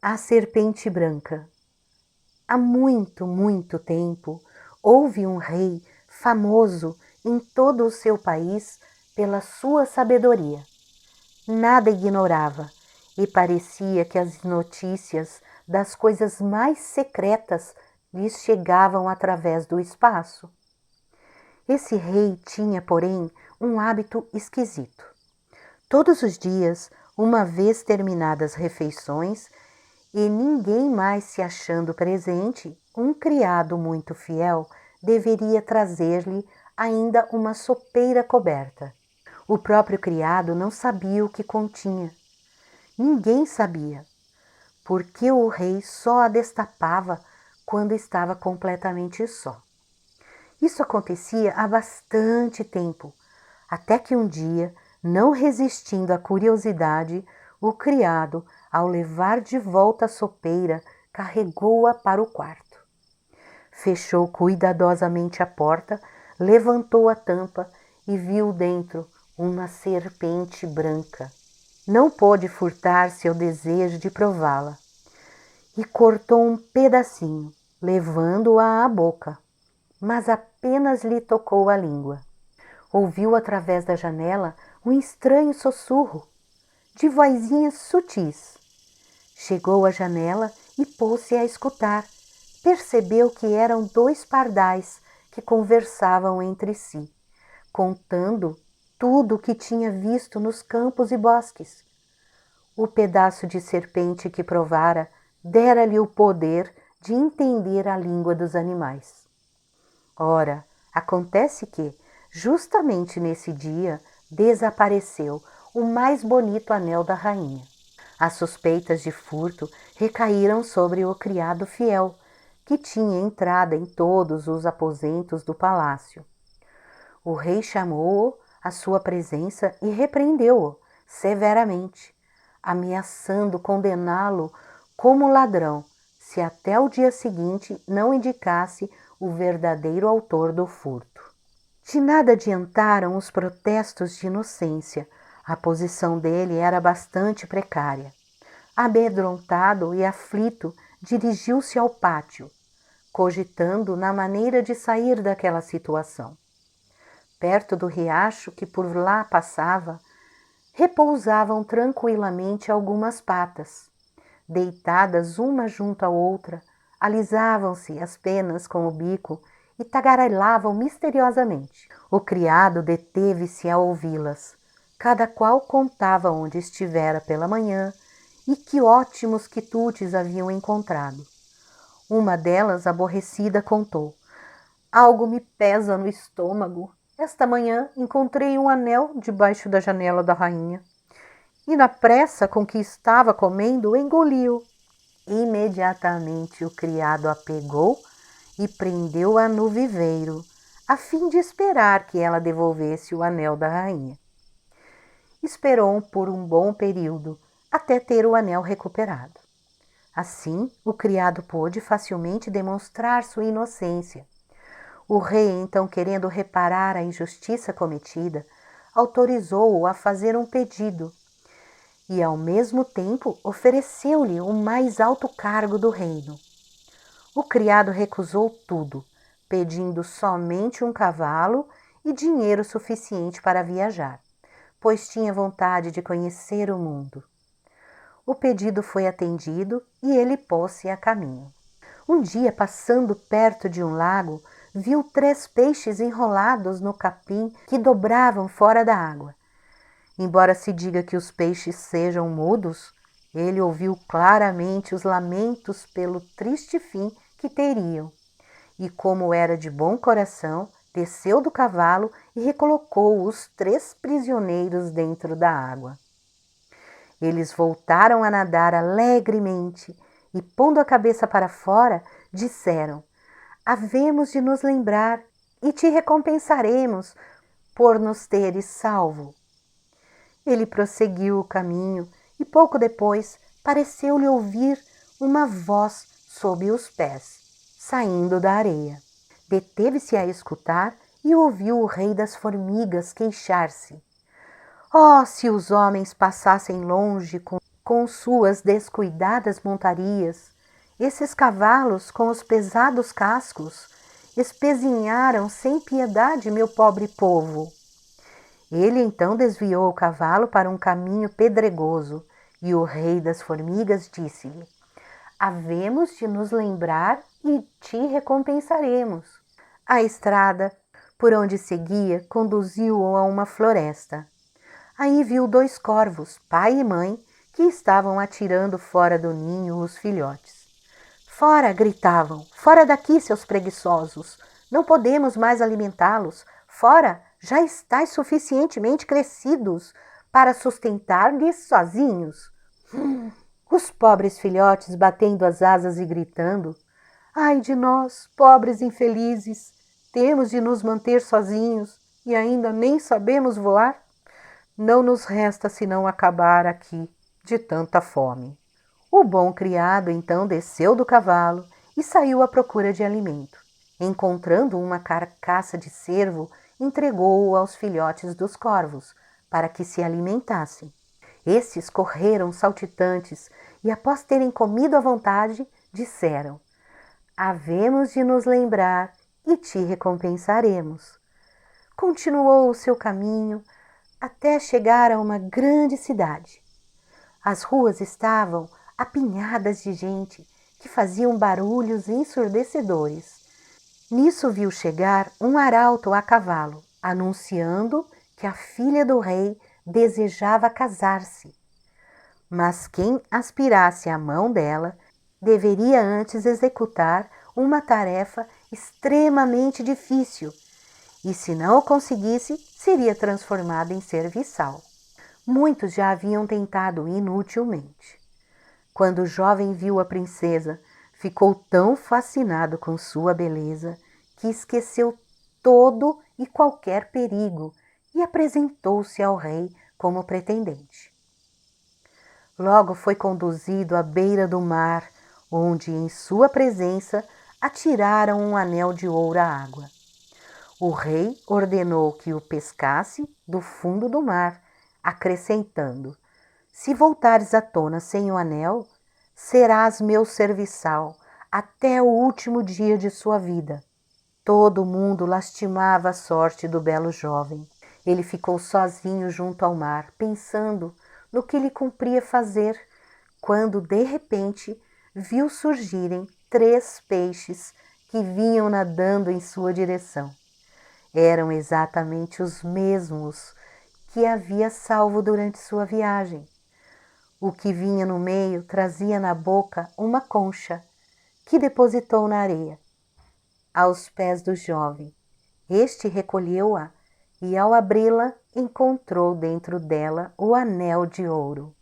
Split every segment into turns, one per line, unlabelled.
A Serpente Branca. Há muito, muito tempo, houve um rei famoso em todo o seu país pela sua sabedoria. Nada ignorava e parecia que as notícias das coisas mais secretas lhes chegavam através do espaço. Esse rei tinha, porém, um hábito esquisito. Todos os dias, uma vez terminadas as refeições, e ninguém mais se achando presente, um criado muito fiel deveria trazer-lhe ainda uma sopeira coberta. O próprio criado não sabia o que continha. Ninguém sabia, porque o rei só a destapava quando estava completamente só. Isso acontecia há bastante tempo, até que um dia, não resistindo à curiosidade, o criado, ao levar de volta a sopeira, carregou-a para o quarto. Fechou cuidadosamente a porta, levantou a tampa e viu dentro uma serpente branca. Não pôde furtar-se ao desejo de prová-la e cortou um pedacinho, levando-a à boca, mas apenas lhe tocou a língua. Ouviu através da janela um estranho sussurro, de vozinhas sutis. Chegou à janela e pôs-se a escutar. Percebeu que eram dois pardais que conversavam entre si, contando tudo o que tinha visto nos campos e bosques. O pedaço de serpente que provara dera-lhe o poder de entender a língua dos animais. Ora, acontece que, justamente nesse dia, desapareceu o mais bonito anel da rainha. As suspeitas de furto recaíram sobre o criado fiel, que tinha entrada em todos os aposentos do palácio. O rei chamou-o à sua presença e repreendeu-o severamente, ameaçando condená-lo como ladrão, se até o dia seguinte não indicasse o verdadeiro autor do furto. De nada adiantaram os protestos de inocência. A posição dele era bastante precária. Amedrontado e aflito, dirigiu-se ao pátio, cogitando na maneira de sair daquela situação. Perto do riacho que por lá passava, repousavam tranquilamente algumas patas. Deitadas uma junto à outra, alisavam-se as penas com o bico e tagarelavam misteriosamente. O criado deteve-se a ouvi-las. Cada qual contava onde estivera pela manhã e que ótimos quitutes haviam encontrado. Uma delas, aborrecida, contou: algo me pesa no estômago. Esta manhã encontrei um anel debaixo da janela da rainha e, na pressa com que estava comendo, engoliu. Imediatamente o criado a pegou e prendeu-a no viveiro, a fim de esperar que ela devolvesse o anel da rainha. Esperou por um bom período, até ter o anel recuperado. Assim, o criado pôde facilmente demonstrar sua inocência. O rei, então, querendo reparar a injustiça cometida, autorizou-o a fazer um pedido e, ao mesmo tempo, ofereceu-lhe o mais alto cargo do reino. O criado recusou tudo, pedindo somente um cavalo e dinheiro suficiente para viajar, pois tinha vontade de conhecer o mundo. O pedido foi atendido e ele pôs-se a caminho. Um dia, passando perto de um lago, viu 3 peixes enrolados no capim que dobravam fora da água. Embora se diga que os peixes sejam mudos, ele ouviu claramente os lamentos pelo triste fim que teriam. E, como era de bom coração, desceu do cavalo e recolocou os 3 prisioneiros dentro da água. Eles voltaram a nadar alegremente e, pondo a cabeça para fora, disseram: havemos de nos lembrar e te recompensaremos por nos teres salvo. Ele prosseguiu o caminho e pouco depois pareceu-lhe ouvir uma voz sob os pés, saindo da areia. Deteve-se a escutar e ouviu o rei das formigas queixar-se: oh, se os homens passassem longe com com suas descuidadas montarias, esses cavalos com os pesados cascos, espezinharam sem piedade meu pobre povo. Ele então desviou o cavalo para um caminho pedregoso, e o rei das formigas disse-lhe: havemos de nos lembrar e te recompensaremos. A estrada por onde seguia conduziu-o a uma floresta. Aí viu 2 corvos, pai e mãe, que estavam atirando fora do ninho os filhotes. Fora, gritavam, fora daqui, seus preguiçosos, não podemos mais alimentá-los. Fora, já estáis suficientemente crescidos para sustentar-lhes sozinhos. Os pobres filhotes batendo as asas e gritando: ai de nós, pobres infelizes, temos de nos manter sozinhos e ainda nem sabemos voar? Não nos resta senão acabar aqui de tanta fome. O bom criado então desceu do cavalo e saiu à procura de alimento. Encontrando uma carcaça de cervo, entregou-o aos filhotes dos corvos, para que se alimentassem. Estes correram saltitantes e, após terem comido à vontade, disseram: havemos de nos lembrar e te recompensaremos. Continuou o seu caminho até chegar a uma grande cidade. As ruas estavam apinhadas de gente que faziam barulhos ensurdecedores. Nisso viu chegar um arauto a cavalo, anunciando que a filha do rei desejava casar-se. Mas quem aspirasse a mão dela deveria antes executar uma tarefa extremamente difícil, e se não o conseguisse, seria transformada em serviçal. Muitos já haviam tentado inutilmente. Quando o jovem viu a princesa, ficou tão fascinado com sua beleza que esqueceu todo e qualquer perigo e apresentou-se ao rei como pretendente. Logo foi conduzido à beira do mar, onde, em sua presença, atiraram um anel de ouro à água. O rei ordenou que o pescasse do fundo do mar, acrescentando: se voltares à tona sem o anel, serás meu serviçal até o último dia de sua vida. Todo mundo lastimava a sorte do belo jovem. Ele ficou sozinho junto ao mar, pensando no que lhe cumpria fazer, quando de repente viu surgirem 3 peixes que vinham nadando em sua direção. Eram exatamente os mesmos que havia salvo durante sua viagem. O que vinha no meio trazia na boca uma concha, que depositou na areia, aos pés do jovem. Este recolheu-a e, ao abri-la, encontrou dentro dela o anel de ouro.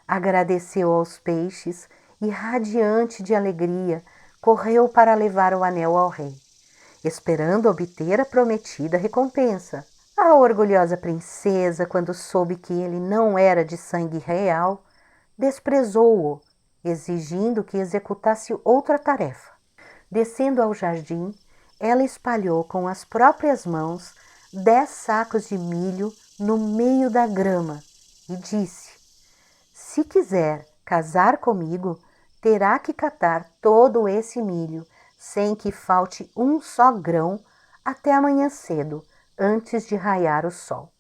Agradeceu aos peixes e, radiante de alegria, correu para levar o anel ao rei, esperando obter a prometida recompensa. A orgulhosa princesa, quando soube que ele não era de sangue real, desprezou-o, exigindo que executasse outra tarefa. Descendo ao jardim, ela espalhou com as próprias mãos 10 sacos de milho no meio da grama e disse: se quiser casar comigo, terá que catar todo esse milho, sem que falte um só grão, até amanhã cedo, antes de raiar o sol.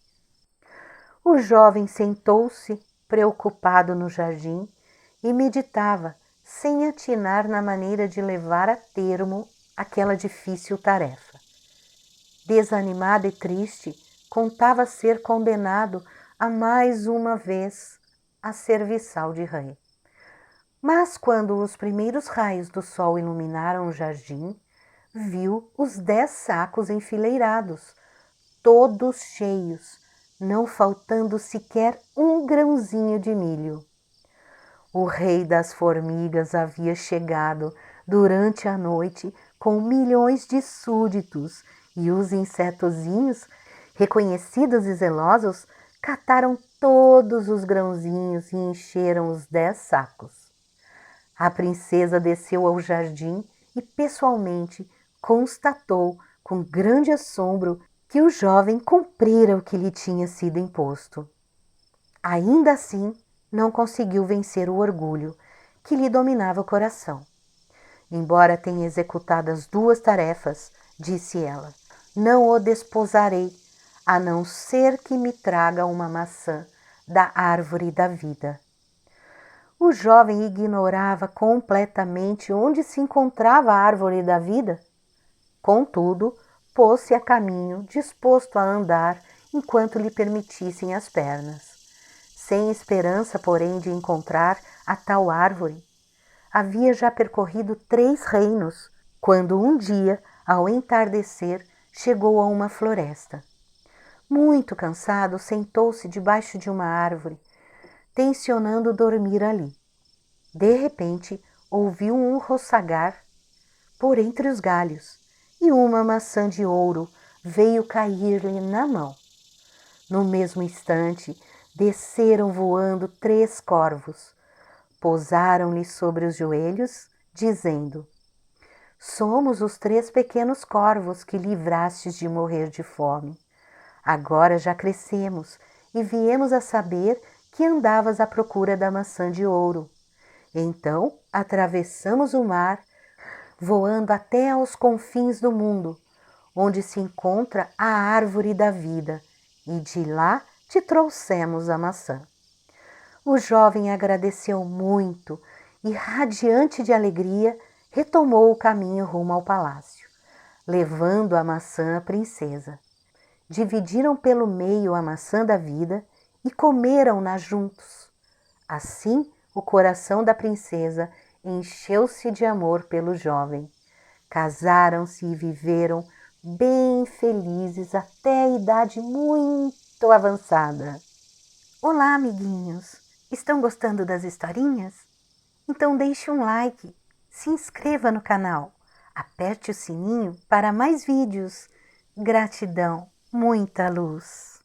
O jovem sentou-se, preocupado no jardim, e meditava, sem atinar na maneira de levar a termo aquela difícil tarefa. Desanimado e triste, contava ser condenado a mais uma vez a serviçal de rei. Mas quando os primeiros raios do sol iluminaram o jardim, viu os 10 sacos enfileirados, todos cheios, não faltando sequer um grãozinho de milho. O rei das formigas havia chegado durante a noite com milhões de súditos, e os insetozinhos, reconhecidos e zelosos, cataram todos os grãozinhos e encheram os 10 sacos. A princesa desceu ao jardim e pessoalmente constatou com grande assombro que o jovem cumprira o que lhe tinha sido imposto. Ainda assim, não conseguiu vencer o orgulho que lhe dominava o coração. Embora tenha executado as 2 tarefas, disse ela, não o desposarei, a não ser que me traga uma maçã da árvore da vida. O jovem ignorava completamente onde se encontrava a árvore da vida. Contudo, pôs-se a caminho, disposto a andar enquanto lhe permitissem as pernas. Sem esperança, porém, de encontrar a tal árvore. Havia já percorrido 3 reinos, quando um dia, ao entardecer, chegou a uma floresta. Muito cansado, sentou-se debaixo de uma árvore, tencionando dormir ali. De repente, ouviu um roçagar por entre os galhos e uma maçã de ouro veio cair-lhe na mão. No mesmo instante, desceram voando 3 corvos, pousaram-lhe sobre os joelhos, dizendo: somos os 3 pequenos corvos que livrastes de morrer de fome. Agora já crescemos e viemos a saber que andavas à procura da maçã de ouro. Então atravessamos o mar, voando até aos confins do mundo, onde se encontra a árvore da vida, e de lá te trouxemos a maçã. O jovem agradeceu muito e, radiante de alegria, retomou o caminho rumo ao palácio, levando a maçã à princesa. Dividiram pelo meio a maçã da vida e comeram-na juntos. Assim, o coração da princesa encheu-se de amor pelo jovem. Casaram-se e viveram bem felizes até a idade muito avançada. Olá, amiguinhos! Estão gostando das historinhas? Então deixe um like, se inscreva no canal, aperte o sininho para mais vídeos. Gratidão, muita luz!